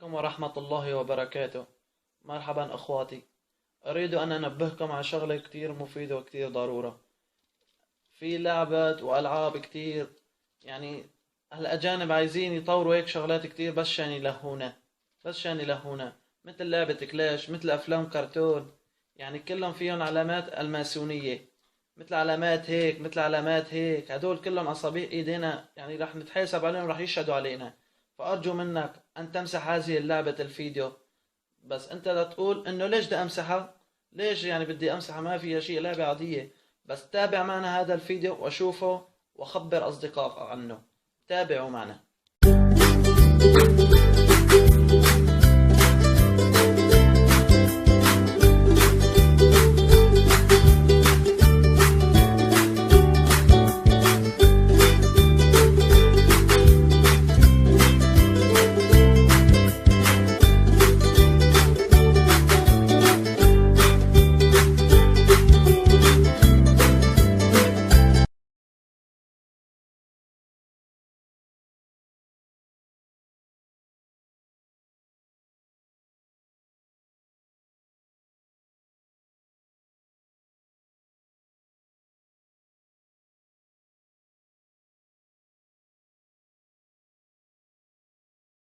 عليكم ورحمة الله وبركاته. مرحبا أخواتي. أريد أن أنبهكم على شغلة كتير مفيدة وكتير ضرورة. في لعبة وألعاب كتير، يعني الأجانب عايزين يطوروا هيك شغلات كتير بس شان يلهونا، مثل لعبة كلاش، مثل أفلام كرتون، يعني كلهم فيهم علامات الماسونية، مثل علامات هيك مثل علامات هيك. هدول كلهم أصابع إيدينا، يعني رح نتحاسب عليهم، رح يشهدوا علينا. فأرجو منك أن تمسح هذه اللعبة الفيديو. بس أنت لا تقول إنه ليش بدي أمسحها، ليش يعني بدي أمسحها، ما فيها شيء، لعبة عادية. بس تابع معنا هذا الفيديو وشوفه وخبر أصدقائك عنه. تابعوا معنا.